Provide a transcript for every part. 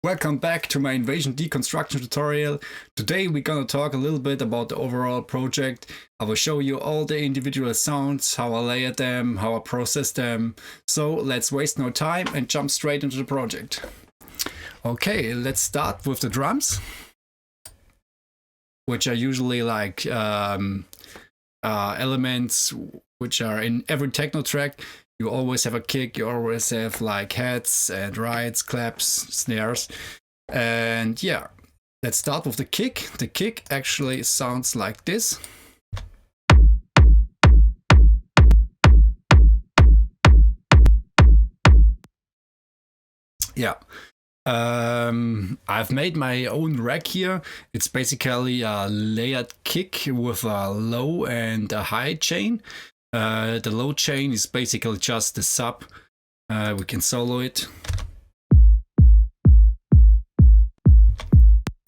Welcome back to my invasion deconstruction tutorial. Today we're gonna talk a little bit about the overall project. I will show you all the individual sounds, how I layer them, how I process them. So let's waste no time and jump straight into the project. Okay, let's start with the drums, which are usually like elements which are in every techno track. You always have a kick, you always have like hats and rides, claps, snares. And yeah, let's start with the kick. The kick actually sounds like this. Yeah. I've made my own rack here. It's basically a layered kick with a low and a high chain. The low chain is basically just the sub. We can solo it.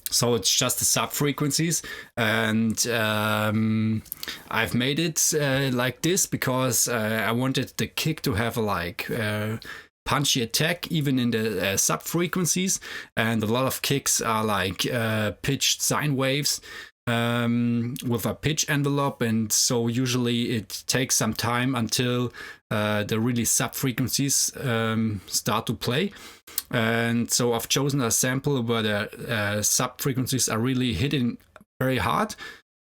So it's just the sub frequencies, and I've made it like this because I wanted the kick to have a like punchy attack even in the sub frequencies, and a lot of kicks are like pitched sine waves with a pitch envelope, and so usually it takes some time until the really sub frequencies start to play. And so I've chosen a sample where the sub frequencies are really hitting very hard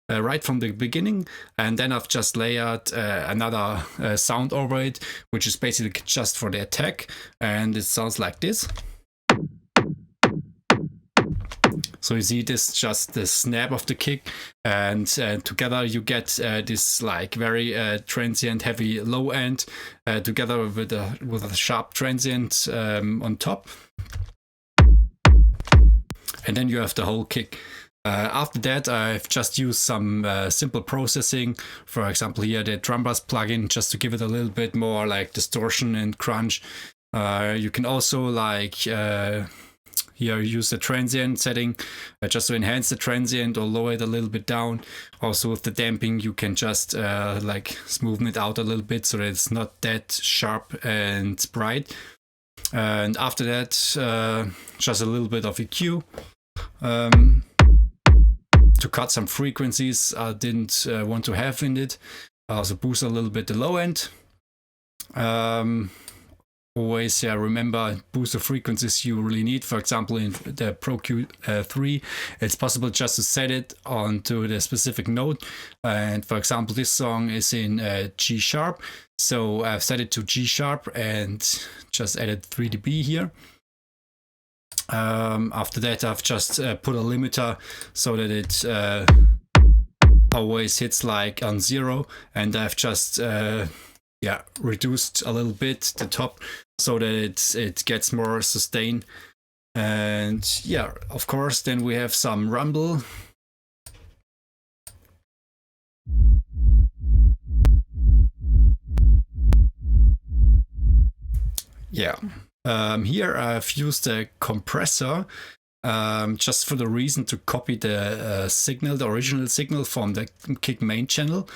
right from the beginning, and then I've just layered another sound over it, which is basically just for the attack, and it sounds like this. So you see this just the snap of the kick, and together you get this like very transient heavy low end together with a sharp transient on top, and then you have the whole kick. After that, I've just used some simple processing. For example, here the drum bass plugin, just to give it a little bit more like distortion and crunch. You can also like here use the transient setting just to enhance the transient or lower it a little bit down. Also with the damping, you can just like smoothen it out a little bit so that it's not that sharp and bright. And after that, just a little bit of EQ. To cut some frequencies I didn't want to have in it. I also boost a little bit the low end. Always remember, boost the frequencies you really need. For example, in the Pro Q3, it's possible just to set it onto the specific note. And for example, this song is in G sharp. So I've set it to G sharp and just added 3 dB here. After that, I've just put a limiter so that it always hits like on 0, and I've just reduced a little bit the top so that it gets more sustain. And yeah, of course, then we have some rumble. Yeah. Here I've used a compressor just for the reason to copy the signal, the original signal from the kick main channel.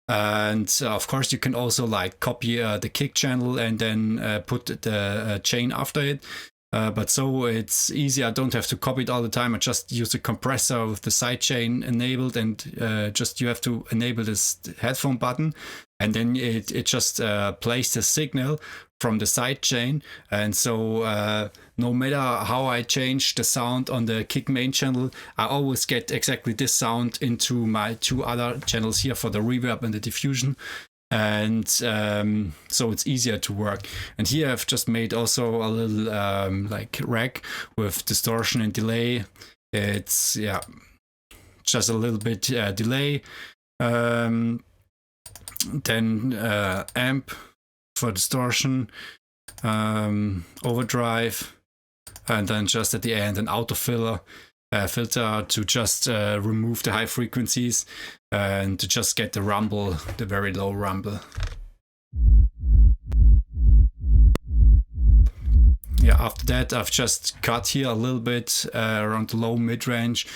And of course you can also like copy the kick channel and then put the chain after it. But so it's easy, I don't have to copy it all the time. I just use a compressor with the sidechain enabled, and just you have to enable this headphone button, and then it just plays the signal from the sidechain. And so no matter how I change the sound on the kick main channel, I always get exactly this sound into my 2 other channels here for the reverb and the diffusion. And so it's easier to work. And here I've just made also a little like rack with distortion and delay. It's just a little bit delay. Then amp for distortion, overdrive, and then just at the end an auto filter to just remove the high frequencies and to just get the rumble, the very low rumble. Yeah, after that I've just cut here a little bit around the low mid-range.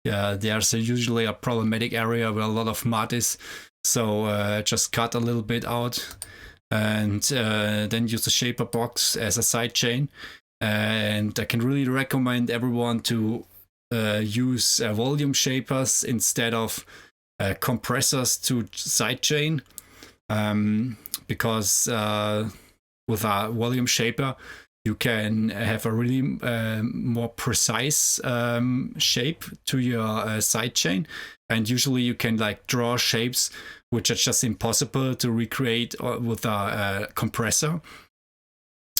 There's usually a problematic area where a lot of mud is, so just cut a little bit out, and then use the shaper box as a sidechain. And I can really recommend everyone to use volume shapers instead of compressors to sidechain, because with a volume shaper you can have a really more precise shape to your sidechain, and usually you can like draw shapes which are just impossible to recreate with a compressor.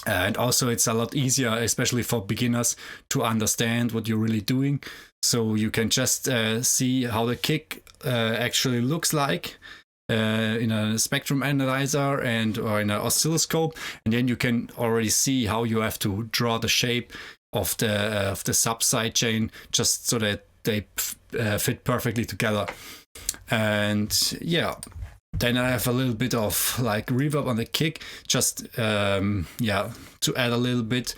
And also it's a lot easier, especially for beginners, to understand what you're really doing. So you can just see how the kick actually looks like in a spectrum analyzer or in an oscilloscope, and then you can already see how you have to draw the shape of the sub sidechain, just so that they fit perfectly together. And yeah, then I have a little bit of like reverb on the kick, just to add a little bit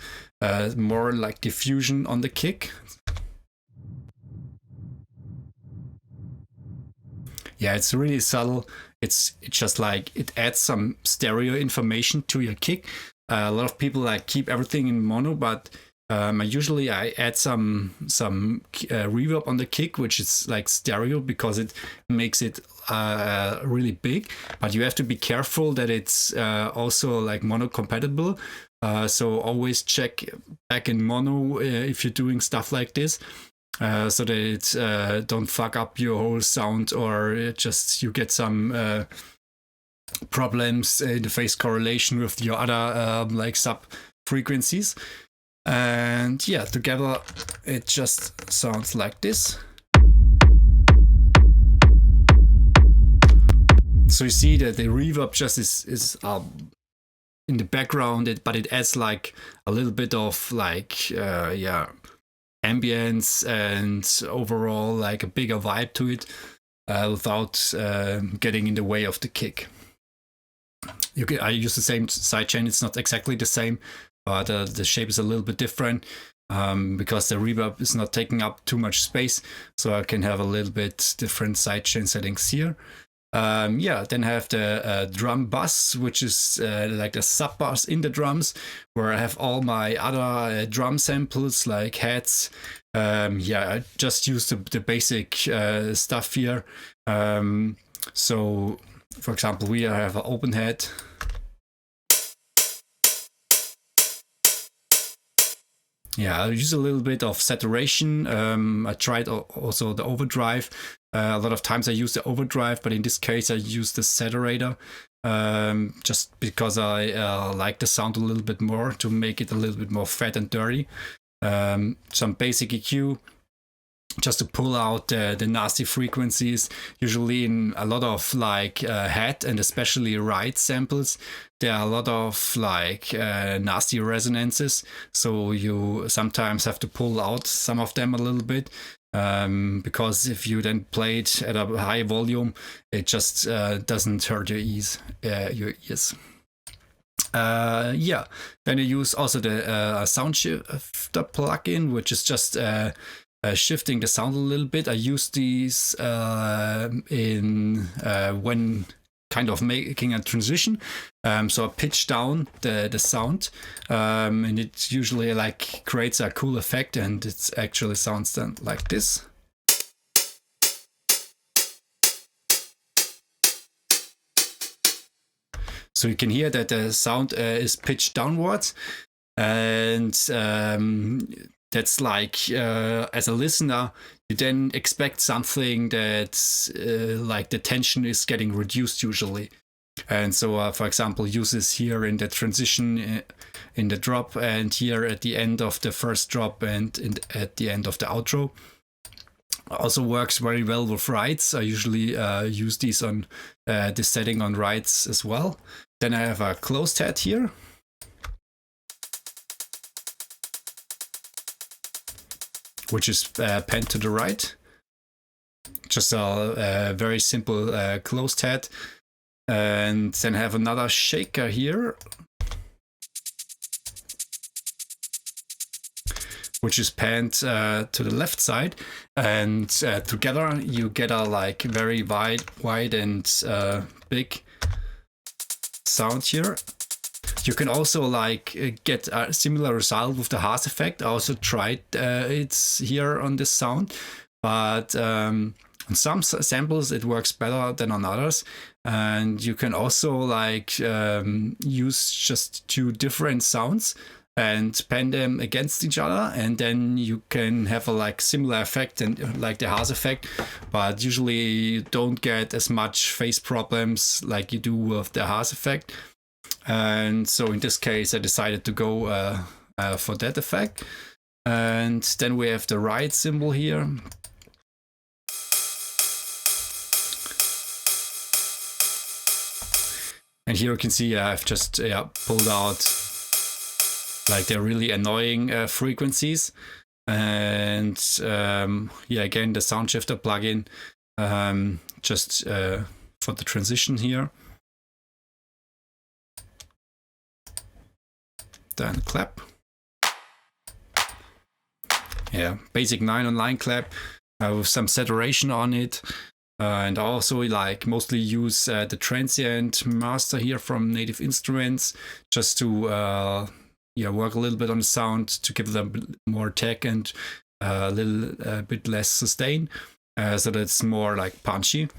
more like diffusion on the kick. Yeah, it's really subtle. It's just like it adds some stereo information to your kick. A lot of people like keep everything in mono, but usually I add some reverb on the kick, which is like stereo, because it makes it really big. But you have to be careful that it's also like mono compatible. So always check back in mono if you're doing stuff like this, so that it don't fuck up your whole sound, or just you get some problems in the phase correlation with your other like sub frequencies. And yeah, together it just sounds like this. So you see that the reverb just is in the background, but it adds like a little bit of like ambience and overall like a bigger vibe to it, without getting in the way of the kick. I use the same sidechain. It's not exactly the same, but the shape is a little bit different, because the reverb is not taking up too much space, so I can have a little bit different sidechain settings here. Then I have the drum bus, which is like the sub bus in the drums, where I have all my other drum samples like heads. I just use the basic stuff here. So for example, we have an open head. Yeah, I use a little bit of saturation. I tried also the overdrive. A lot of times I use the overdrive, but in this case I use the saturator, just because I like the sound a little bit more, to make it a little bit more fat and dirty. Some basic EQ, just to pull out the nasty frequencies. Usually in a lot of like head and especially right samples, there are a lot of like nasty resonances, so you sometimes have to pull out some of them a little bit, because if you then play it at a high volume, it just doesn't hurt your ears. Then you use also the sound shifter plugin, which is just shifting the sound a little bit. I use these in when kind of making a transition. So I pitch down the sound, and it usually like creates a cool effect, and it actually sounds then like this. So you can hear that the sound is pitched downwards, and that's like, as a listener, you then expect something that like the tension is getting reduced usually. And so, for example, use this here in the transition in the drop, and here at the end of the first drop, and at the end of the outro. Also works very well with rides. I usually use these on this setting on rides as well. Then I have a closed head here. Which is panned to the right. Just a very simple closed head. And then I have another shaker here, which is panned to the left side. And together you get a like very wide and big sound here. You can also like get a similar result with the Haas effect. I also tried it here on this sound, but on some samples it works better than on others. And you can also like use just two different sounds and pen them against each other, and then you can have a like similar effect and like the Haas effect, but usually you don't get as much phase problems like you do with the Haas effect. And so in this case I decided to go for that effect. And then we have the ride symbol here. And here you can see I've just pulled out like the really annoying frequencies. And again, the sound shifter plugin just for the transition here. Then clap. Yeah, basic 9-on-line clap with some saturation on it. And I also like mostly use the transient master here from Native Instruments just to work a little bit on the sound to give them more tech and a little bit less sustain, so that it's more like punchy.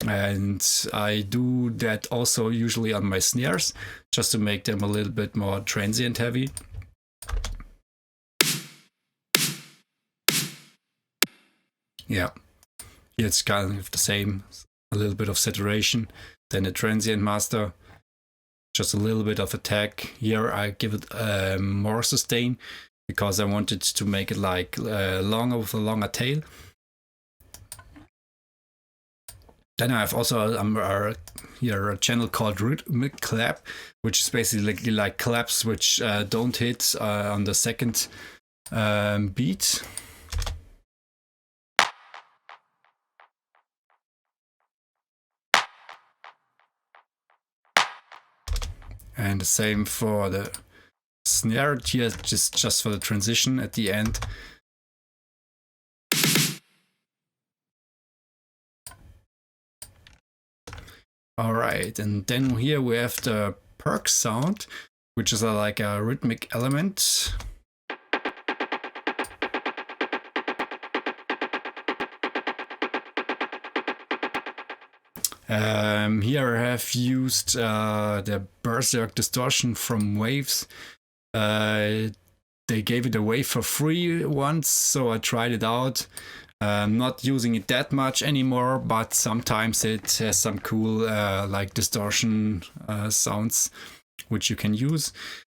And I do that also usually on my snares, just to make them a little bit more transient heavy. Yeah, it's kind of the same, a little bit of saturation, then a transient master, just a little bit of attack. Here I give it more sustain because I wanted to make it like longer with a longer tail. Then I have also here a channel called Rhythmic clap, which is basically like claps which don't hit on the second beat. And the same for the snare here, just for the transition at the end. All right, and then here we have the perk sound, which is like a rhythmic element. Here I have used the Berserk distortion from Waves. They gave it away for free once, so I tried it out. I'm not using it that much anymore, but sometimes it has some cool like distortion sounds which you can use.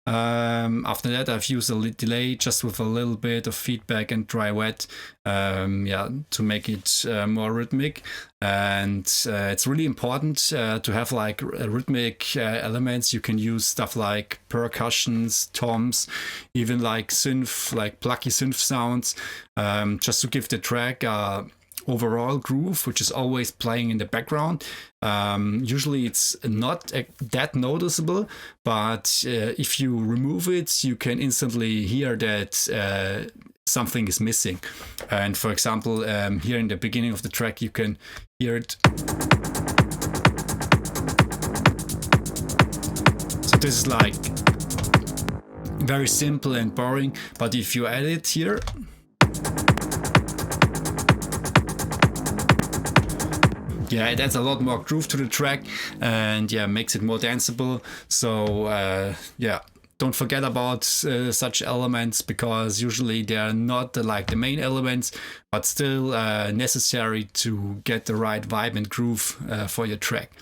After that I've used a delay just with a little bit of feedback and dry wet to make it more rhythmic. And it's really important to have like rhythmic elements. You can use stuff like percussions, toms, even like synth, like plucky synth sounds, just to give the track overall groove, which is always playing in the background. Usually it's not that noticeable, but if you remove it, you can instantly hear that something is missing. And for example, here in the beginning of the track, you can hear it. So this is like very simple and boring, but if you add it here, yeah, it adds a lot more groove to the track and makes it more danceable. So don't forget about such elements, because usually they are not like the main elements, but still necessary to get the right vibe and groove for your track.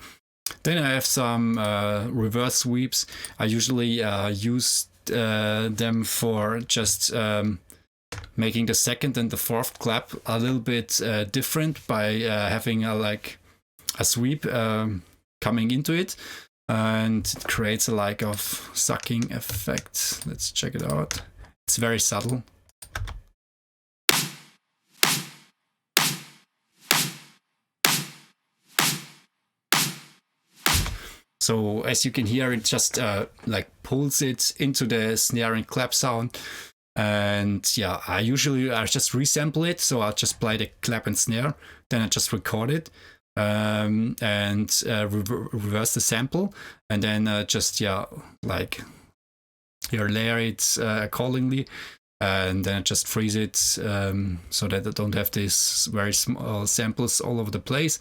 Then I have some reverse sweeps. I usually use them for just making the second and the fourth clap a little bit different by having a sweep coming into it, and it creates a like of sucking effect. Let's check it out. It's very subtle. So as you can hear, it just like pulls it into the snare and clap sound. And I just resample it, so I'll just play the clap and snare, then I just record it. and reverse the sample, and then just like here layer it accordingly, and then just freeze it so that I don't have these very small samples all over the place.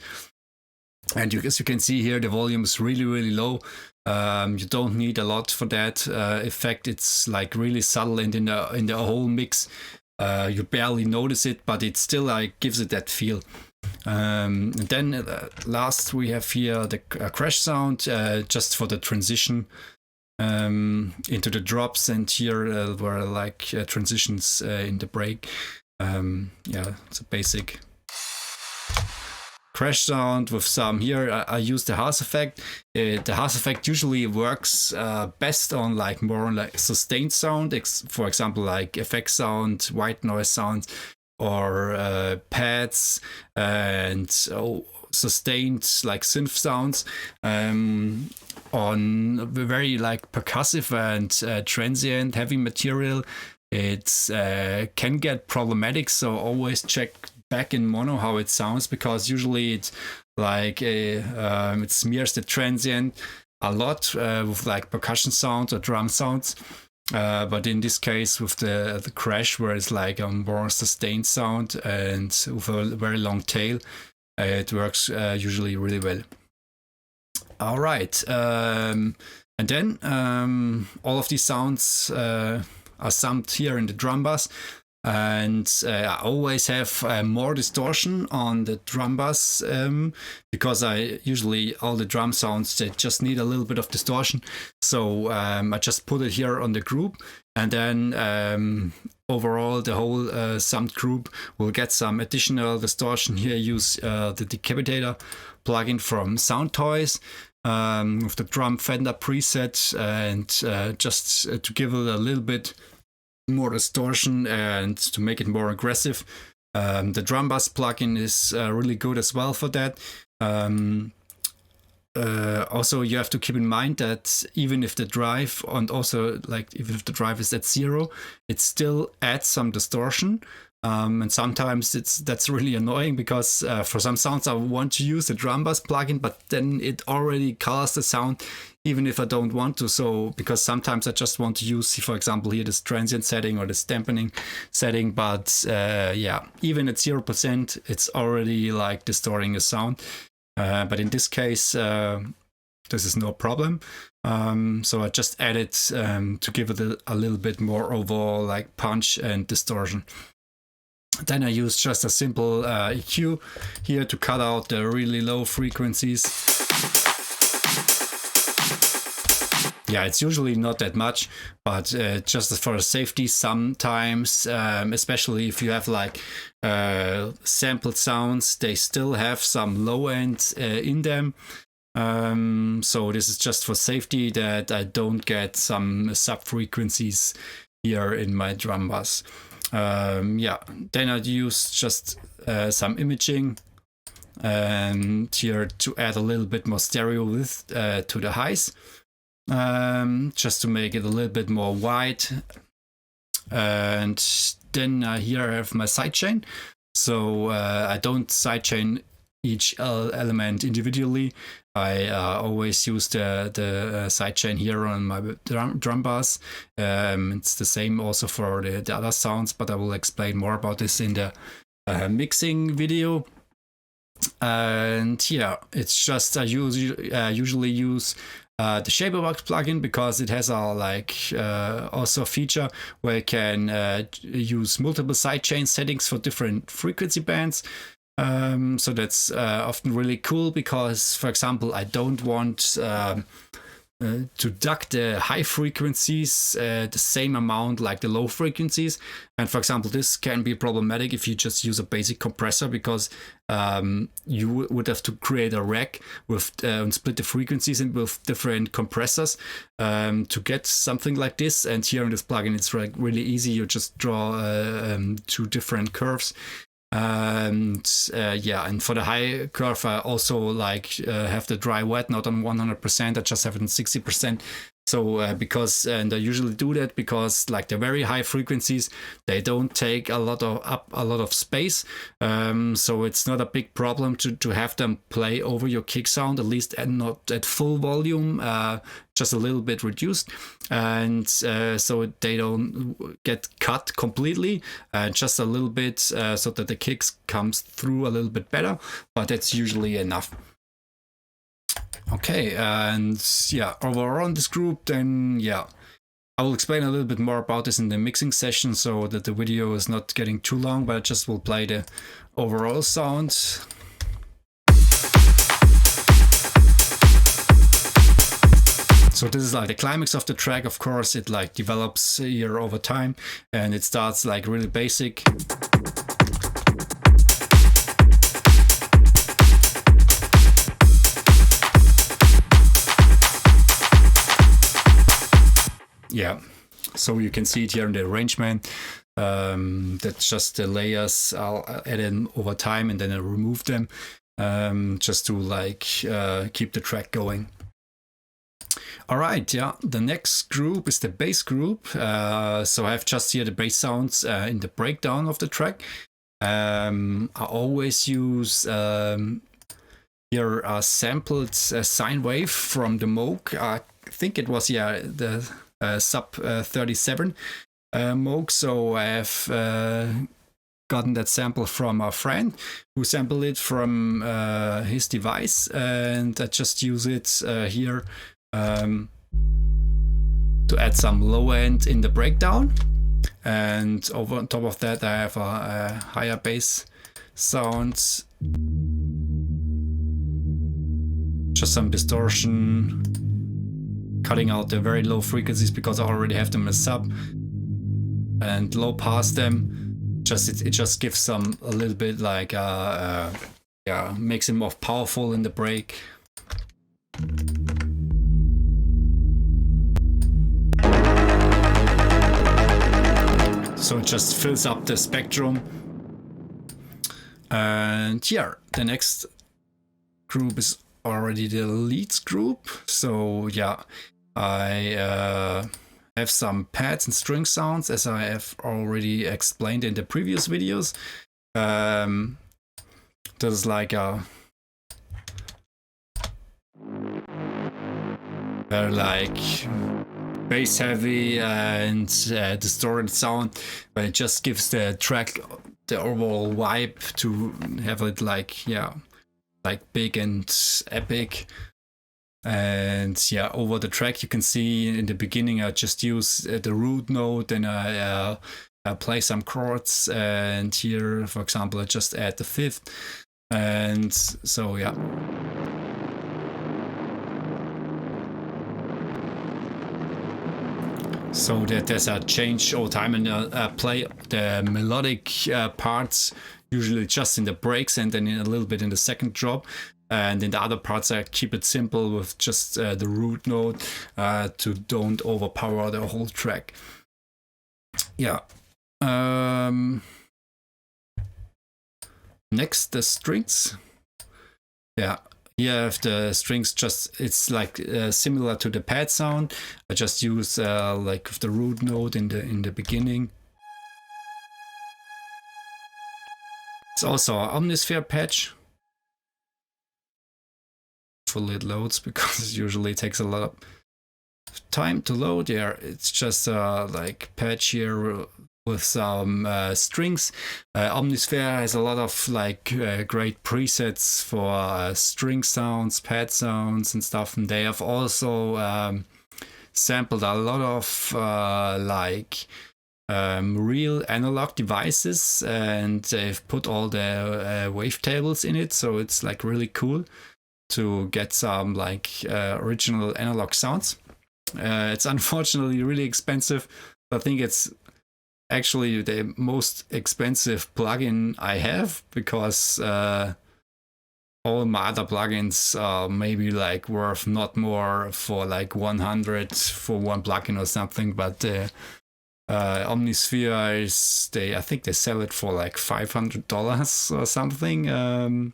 And as you can see here, the volume is really, really low. You don't need a lot for that effect. It's like really subtle, and in the whole mix, you barely notice it, but it still like gives it that feel. And then last we have here the crash sound, just for the transition into the drops, and here were like transitions in the break. It's a basic crash sound with some here. I use the house effect. The house effect usually works best on like more like sustained sound, for example like effect sound, white noise sounds, or pads, and sustained like synth sounds on very like percussive and transient heavy material. It can get problematic, so always check back in mono how it sounds, because usually it's like it smears the transient a lot with like percussion sounds or drum sounds. But in this case, with the crash, where it's like a more sustained sound and with a very long tail, it works usually really well. All right, and then all of these sounds are summed here in the drum bass, and I always have more distortion on the drum bass because I usually all the drum sounds they just need a little bit of distortion, so I just put it here on the group, and then overall the whole summed group will get some additional distortion. Here I use the Decapitator plugin from Sound Toys with the drum Fender preset, and just to give it a little bit more distortion and to make it more aggressive. The drum bass plugin is really good as well for that. Also, you have to keep in mind that even if the drive, and also like even if the drive is at 0, it still adds some distortion. And sometimes that's really annoying, because for some sounds I want to use the drum bass plugin, but then it already colors the sound even if I don't want to. So because sometimes I just want to use, for example, here this transient setting or this dampening setting, but even at 0%, it's already like distorting the sound. But in this case, this is no problem. So I just added to give it a little bit more overall like punch and distortion. Then I use just a simple EQ here to cut out the really low frequencies. Yeah, it's usually not that much, but just for safety, sometimes, especially if you have like sampled sounds, they still have some low end in them. So this is just for safety, that I don't get some sub frequencies here in my drum bass. Then I'd use just some imaging and here to add a little bit more stereo width to the highs, just to make it a little bit more wide. And then here I have my sidechain. So I don't sidechain each element individually. I always use the sidechain here on my drum bass. It's the same also for the other sounds, but I will explain more about this in the mixing video. And yeah, it's just I usually use the Shaperbox plugin, because it has also a feature where you can use multiple sidechain settings for different frequency bands. So that's often really cool, because, for example, I don't want to duck the high frequencies the same amount like the low frequencies. And for example, this can be problematic if you just use a basic compressor, because you would have to create a rack with and split the frequencies in with different compressors to get something like this. And here in this plugin, it's really easy. You just draw 2 different curves. And for the high curve I also have the dry wet not on 100%, I just have it on 60%, So and I usually do that because like the very high frequencies, they don't take a lot of space. So it's not a big problem to have them play over your kick sound, at least not at full volume, just a little bit reduced, and so they don't get cut completely, just a little bit, so that the kicks comes through a little bit better, but that's usually enough. Okay, and yeah, overall on this group, then yeah, I will explain a little bit more about this in the mixing session so that the video is not getting too long, but I just will play the overall sound. So this is like the climax of the track. Of course, it like develops here over time, and it starts like really basic. Yeah, so you can see it here in the arrangement. That's just the layers I'll add in over time, and then I remove them, just to like keep the track going. All right, yeah, the next group is the bass group. So I have just here the bass sounds in the breakdown of the track. I always use here a sampled sine wave from the Moog. I think it was, yeah, the sub 37 Moog. So I have gotten that sample from a friend who sampled it from his device, and I just use it here to add some low end in the breakdown, and over on top of that I have a higher bass sound, just some distortion, cutting out the very low frequencies because I already have them as sub, and low pass them. It just gives some a little bit like yeah, makes it more powerful in the break. So it just fills up the spectrum. And yeah, the next group is already the leads group. So yeah, I have some pads and string sounds, as I have already explained in the previous videos. There's like a like bass heavy and distorted sound, but it just gives the track the overall vibe to have it like, yeah, like big and epic. And yeah, over the track you can see in the beginning I just use the root note, and I play some chords, and here for example I just add the fifth, and so yeah. So that there's a change over time, and play the melodic parts usually just in the breaks, and then a little bit in the second drop. And in the other parts I keep it simple with just the root note to don't overpower the whole track. Yeah. Next, the strings. Yeah. Here I have the strings, just it's like similar to the pad sound. I just use like the root note in the beginning. It's also an Omnisphere patch. Fully it loads because it usually takes a lot of time to load. Yeah, it's just like patch here with some strings. Omnisphere has a lot of like great presets for string sounds, pad sounds and stuff, and they have also sampled a lot of like real analog devices, and they've put all the wavetables in it, so it's like really cool to get some like original analog sounds. It's unfortunately really expensive. I think it's actually the most expensive plugin I have, because all my other plugins are maybe like worth not more, for like 100 for one plugin or something, but Omnisphere is, I think they sell it for like $500 or something.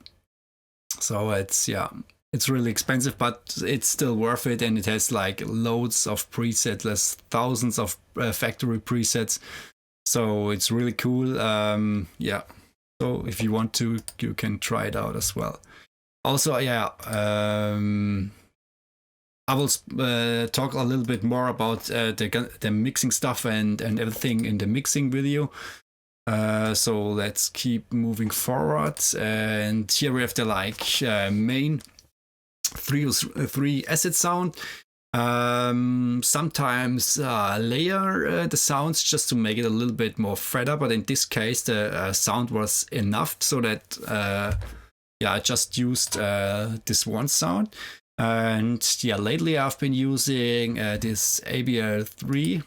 So it's, yeah, it's really expensive, but it's still worth it, and it has like loads of presets. There's thousands of factory presets, so it's really cool. Yeah, so if you want to, you can try it out as well. Also, yeah, I will talk a little bit more about the mixing stuff and everything in the mixing video. So let's keep moving forward, and here we have the main 3 acid sound. Sometimes layer the sounds just to make it a little bit more fatter, but in this case the sound was enough so that yeah, I just used this one sound. And yeah, lately I've been using this ABL3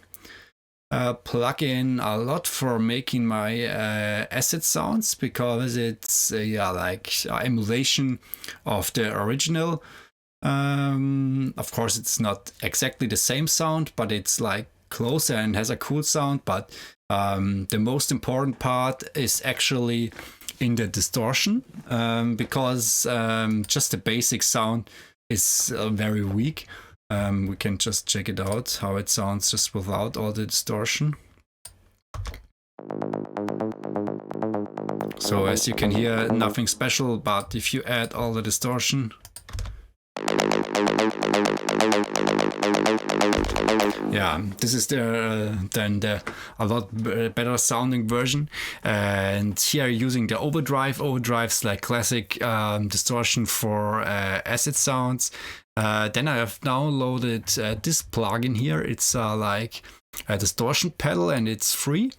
plugin a lot for making my acid sounds, because it's yeah, like emulation of the original. Of course it's not exactly the same sound, but it's like closer and has a cool sound. But the most important part is actually in the distortion, because just the basic sound is very weak. We can just check it out how it sounds just without all the distortion. So as you can hear, nothing special, but if you add all the distortion, yeah, this is then the a lot better sounding version. And here using the overdrive's like classic distortion for acid sounds. Then I have downloaded this plugin here. It's like a distortion pedal, and it's free.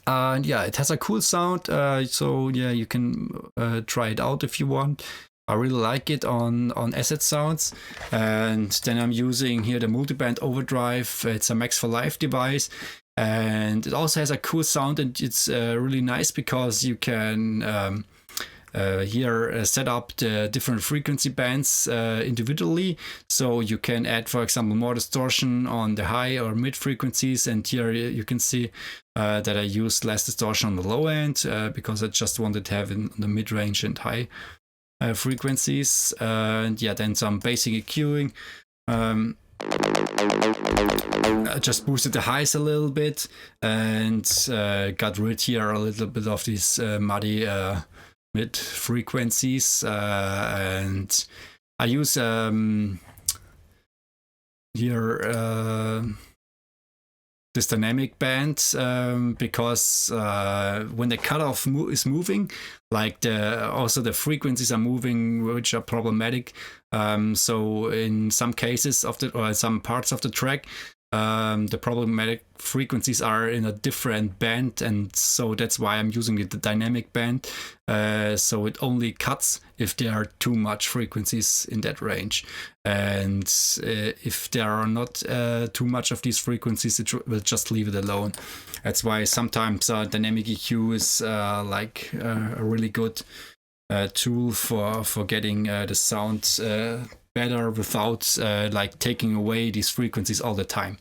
And yeah, it has a cool sound. So yeah, you can try it out if you want. I really like it on acid sounds. And then I'm using here the multiband overdrive. It's a Max for Live device, and it also has a cool sound, and it's really nice because you can here set up the different frequency bands individually. So you can add, for example, more distortion on the high or mid frequencies, and here you can see that I used less distortion on the low end because I just wanted to have in the mid range and high frequencies. And yeah, then some basic EQing. I just boosted the highs a little bit and got rid here a little bit of these muddy mid frequencies, and I use here this dynamic band because when the cutoff is moving, like also the frequencies are moving, which are problematic. So in some cases of or some parts of the track, the problematic frequencies are in a different band, and so that's why I'm using the dynamic band. So it only cuts if there are too much frequencies in that range, and if there are not too much of these frequencies, it will just leave it alone. That's why sometimes dynamic EQ is like a really good tool for getting the sound better without like taking away these frequencies all the time.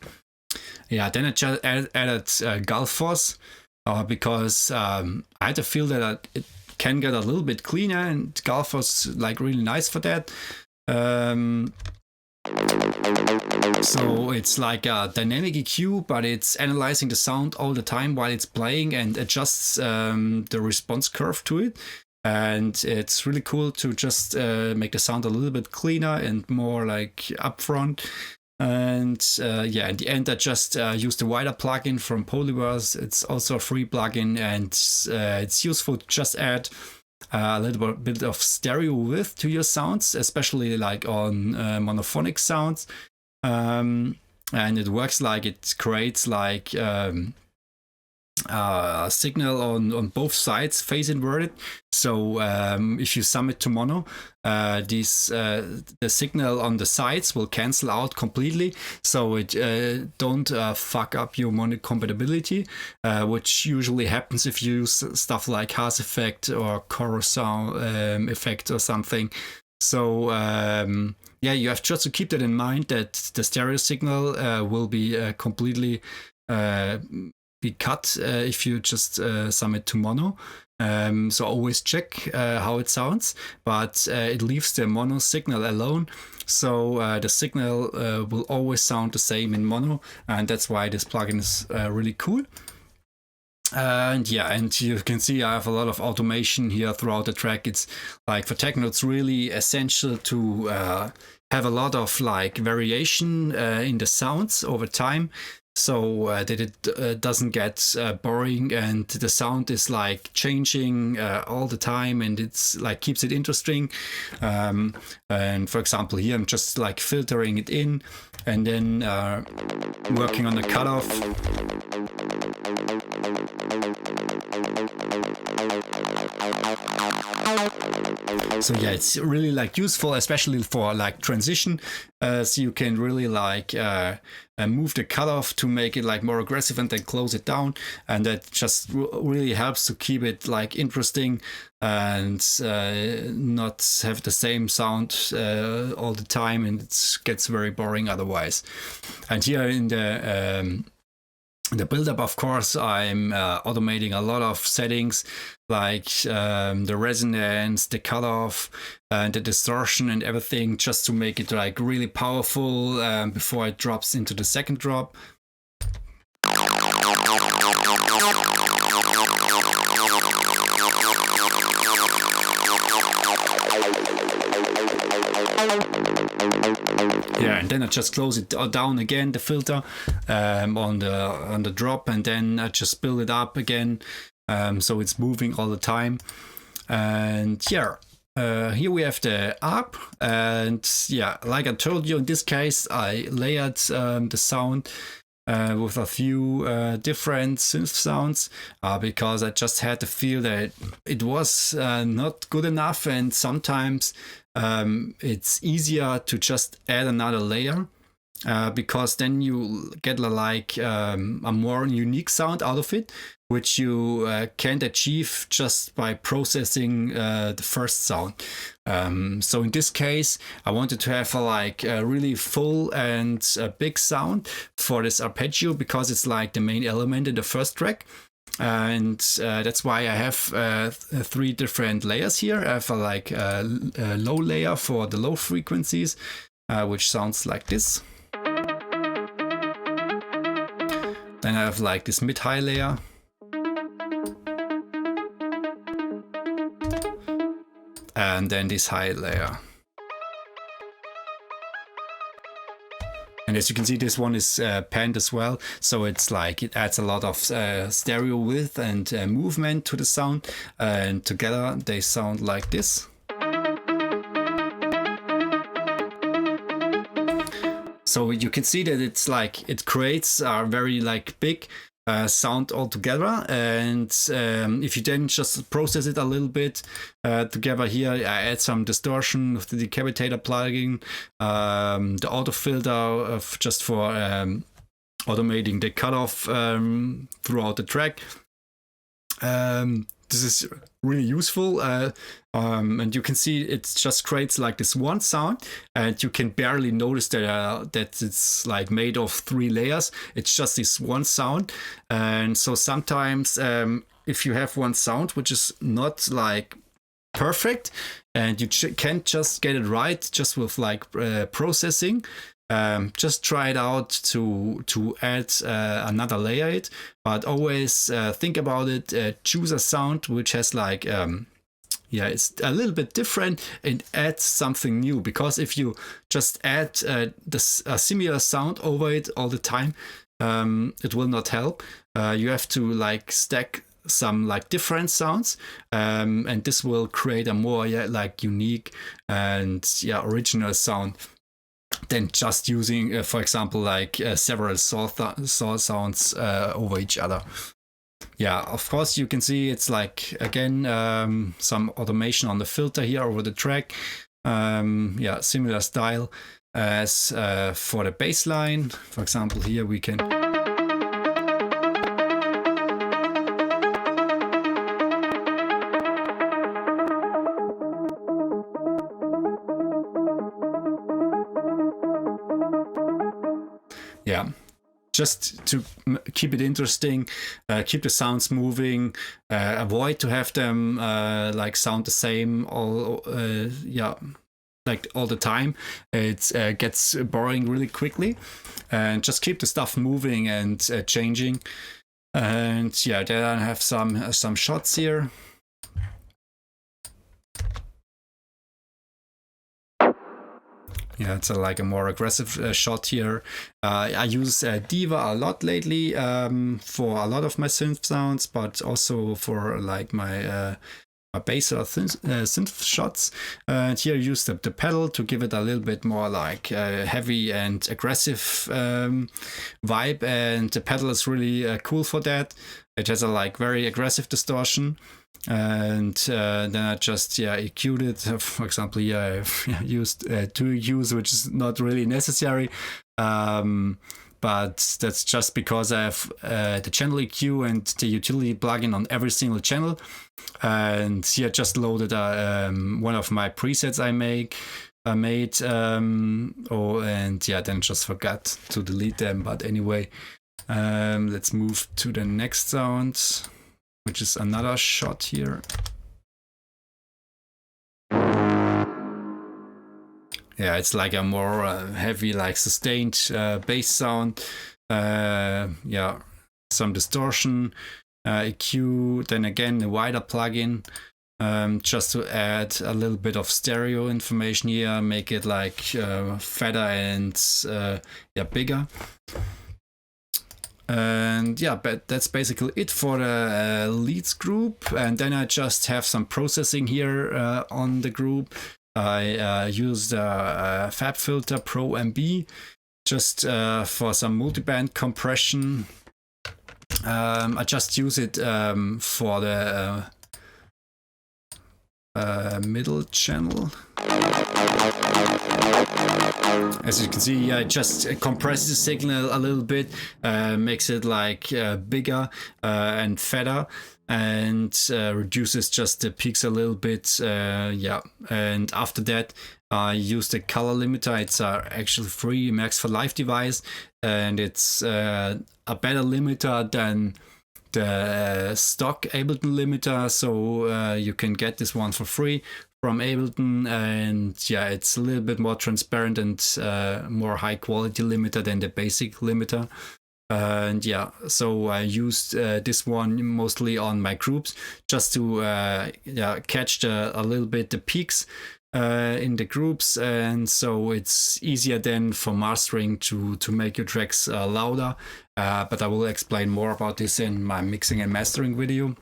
Yeah, then I just added Gulf Force because I had to feel that it can get a little bit cleaner, and Gulf Force is like really nice for that. So it's like a dynamic EQ, but it's analyzing the sound all the time while it's playing and adjusts the response curve to it. And it's really cool to just make the sound a little bit cleaner and more like upfront. And yeah, in the end, I just used the wider plugin from Polyverse. It's also a free plugin, and it's useful to just add a little bit of stereo width to your sounds, especially like on monophonic sounds. And it works like it creates like a signal on both sides, phase inverted. So if you sum it to mono, the signal on the sides will cancel out completely, so it don't fuck up your mono compatibility, which usually happens if you use stuff like Haas effect or chorus sound effect or something. So yeah, you have just to keep that in mind, that the stereo signal will be completely be cut if you just sum it to mono. So always check how it sounds, but it leaves the mono signal alone. So the signal will always sound the same in mono, and that's why this plugin is really cool. And yeah, and you can see I have a lot of automation here throughout the track. It's like for techno, it's really essential to have a lot of like variation in the sounds over time, so that it doesn't get boring, and the sound is like changing all the time, and it's like keeps it interesting. And for example, here I'm just like filtering it in, and then working on the cutoff. So yeah, it's really like useful, especially for like transition. So you can really like move the cutoff to make it like more aggressive and then close it down, and that just really helps to keep it like interesting and not have the same sound all the time, and it gets very boring otherwise. And here in the build-up, of course, I'm automating a lot of settings, like the resonance, the cutoff, and the distortion and everything, just to make it like really powerful before it drops into the second drop. Yeah, and then I just close it down again, the filter on the drop, and then I just build it up again, so it's moving all the time. And yeah, here we have the ARP, and yeah, like I told you, in this case I layered the sound with a few different synth sounds because I just had to feel that it was not good enough, and sometimes it's easier to just add another layer because then you get like a more unique sound out of it, which you can't achieve just by processing the first sound. So in this case, I wanted to have a really full and big sound for this arpeggio, because it's like the main element in the first track. And that's why I have 3 different layers here. I have a low layer for the low frequencies, which sounds like this. Then I have like this mid-high layer. And then this high layer. And as you can see, this one is panned as well, so it's like it adds a lot of stereo width and movement to the sound, and together they sound like this. So you can see that it's like it creates a very like big sound altogether, and if you then just process it a little bit together, here I add some distortion with the decapitator plugin, the auto filter just for automating the cutoff throughout the track. This is really useful, and you can see it just creates like this one sound, and you can barely notice that it's like made of 3 layers. It's just this one sound. And so sometimes if you have one sound which is not like perfect, and you can't just get it right just with like processing, just try it out to add another layer it, but always think about it, choose a sound which has like it's a little bit different, and add something new, because if you just add a similar sound over it all the time, it will not help. You have to like stack some like different sounds, and this will create a more like unique and original sound than just using for example like several saw sounds over each other. Yeah, of course you can see it's like again some automation on the filter here over the track. Similar style as for the bass line. For example, here we can just to keep it interesting, keep the sounds moving, avoid to have them like sound the same all like all the time. It gets boring really quickly, and just keep the stuff moving and changing. And yeah, then I have some shots here. Yeah, it's like a more aggressive shot here. I use Diva a lot lately for a lot of my synth sounds, but also for like my bass or synth shots. And here I use the pedal to give it a little bit more like heavy and aggressive vibe. And the pedal is really cool for that. It has a like very aggressive distortion. And then I just EQ'd it. For example, I've used 2 EQs, which is not really necessary, but that's just because I have the channel EQ and the utility plugin on every single channel. And just loaded one of my presets I made. Then just forgot to delete them. But anyway, let's move to the next sound, which is another shot here. Yeah, it's like a more heavy, like sustained bass sound. Some distortion, EQ, then again a wider plugin, just to add a little bit of stereo information here, make it like fatter and bigger. And but that's basically it for the leads group. And then I just have some processing here on the group. I used Fab Filter Pro MB just for some multiband compression. I just use it for the middle channel. As you can see, it just compresses the signal a little bit, makes it like bigger and fatter, and reduces just the peaks a little bit. And after that, I use the color limiter. It's actually free Max for Live device, and it's a better limiter than the stock Ableton limiter, so you can get this one for free from Ableton. And it's a little bit more transparent and more high quality limiter than the basic limiter. And so I used this one mostly on my groups, just to catch a little bit the peaks in the groups, and so it's easier then for mastering to make your tracks louder. But I will explain more about this in my mixing and mastering video.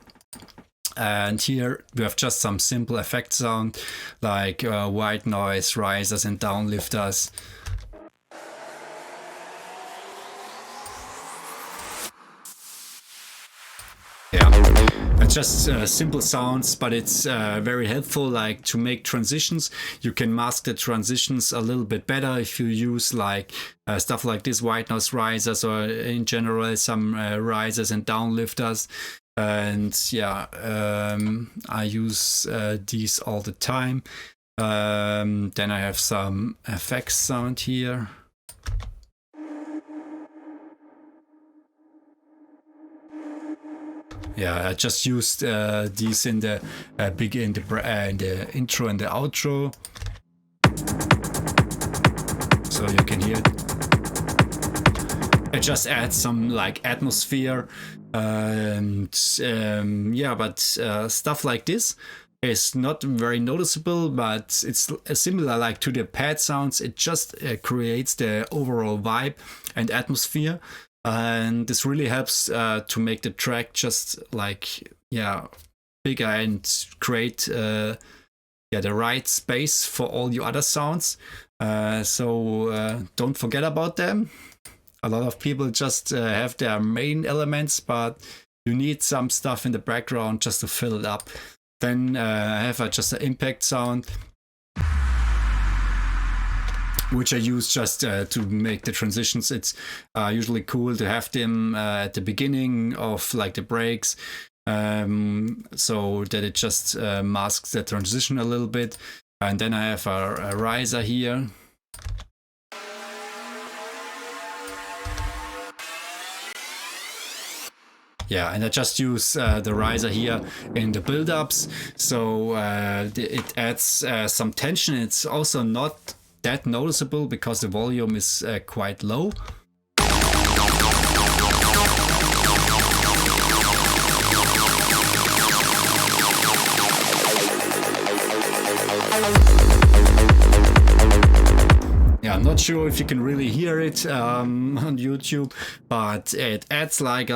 And here we have just some simple effect sound, like white noise, risers and downlifters. It's just simple sounds, but it's very helpful, like to make transitions. You can mask the transitions a little bit better if you use like stuff like this, white noise risers, or in general some risers and downlifters. And I use these all the time. Then I have some effects sound here. I just used these in the in the intro and the outro, so you can hear it. I just add some like atmosphere, and but stuff like this is not very noticeable, but it's similar like to the pad sounds. It just creates the overall vibe and atmosphere. And this really helps to make the track just like bigger and create the right space for all your other sounds. So don't forget about them. A lot of people just have their main elements, but you need some stuff in the background just to fill it up. Then I have just an impact sound, which I use just to make the transitions. It's usually cool to have them at the beginning of like the breaks, so that it just masks the transition a little bit. And then I have a riser here. Yeah, and I just use the riser here in the build-ups, so it adds some tension. It's also not that noticeable because the volume is quite low. Yeah, I'm not sure if you can really hear it on YouTube, but it adds like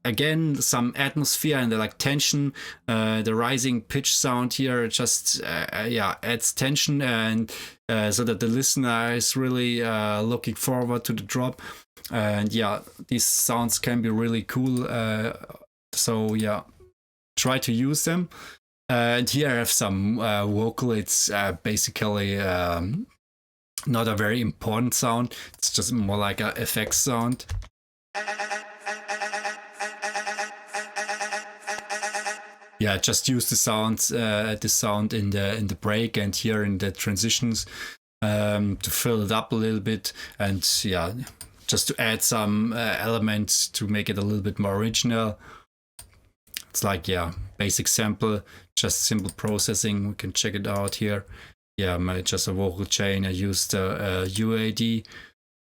again some atmosphere and like tension. The rising pitch sound here just yeah, adds tension, and so that the listener is really looking forward to the drop. And yeah, these sounds can be really cool. So yeah, try to use them. And here I have some vocal. It's basically not a very important sound. It's just more like an effects sound. Yeah, just use the sounds, the sound in the break and here in the transitions to fill it up a little bit, and yeah, just to add some elements to make it a little bit more original. It's like, yeah, basic sample, just simple processing. We can check it out here. Yeah, just a vocal chain. I used UAD.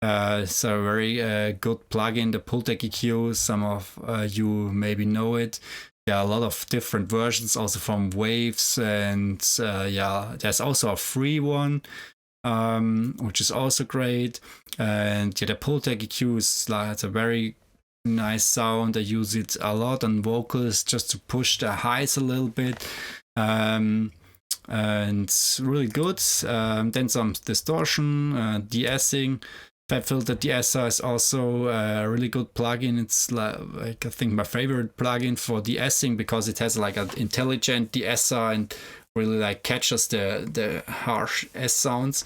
It's a very good plugin, the Pultec EQ. Some of you maybe know it. There are a lot of different versions, also from Waves, and yeah, there's also a free one, which is also great. And yeah, the Pultec EQ is like, it's a very nice sound. I use it a lot on vocals just to push the highs a little bit. And it's really good. Then some distortion, de-essing. FabFilter de-esser is also a really good plugin. It's like I think my favorite plugin for de-essing because it has like an intelligent de-esser and really like catches the harsh S sounds.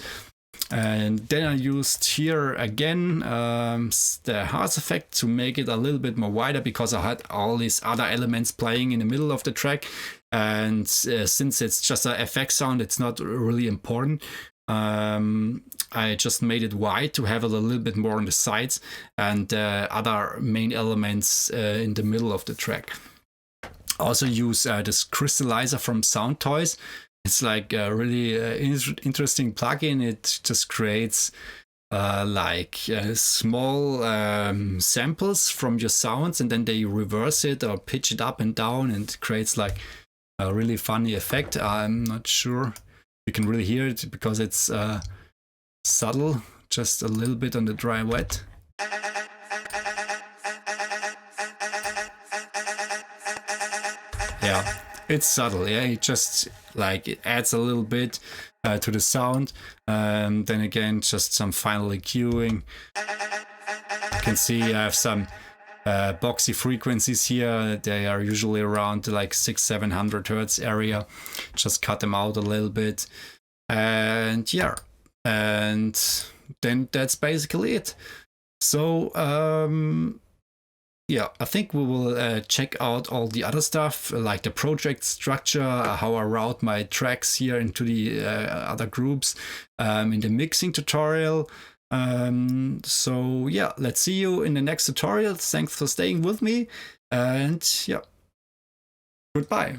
And then I used here again the harsh effect to make it a little bit more wider because I had all these other elements playing in the middle of the track. And since it's just an FX sound, it's not really important. I just made it wide to have it a little bit more on the sides and other main elements in the middle of the track. Also use this crystallizer from Sound Toys. It's like a really interesting plugin. It just creates like small samples from your sounds, and then they reverse it or pitch it up and down, and it creates like a really funny effect. I'm not sure you can really hear it because it's subtle, just a little bit on the dry wet. Yeah, it's subtle. Yeah, it just like it adds a little bit to the sound, and then again just some final EQing. You can see I have some boxy frequencies here. They are usually around like 600-700 hertz area. Just cut them out a little bit, and yeah, and then that's basically it. So yeah, I think we will check out all the other stuff, like the project structure, how I route my tracks here into the other groups in the mixing tutorial. So yeah, let's see you in the next tutorial. Thanks for staying with me, and yeah, goodbye.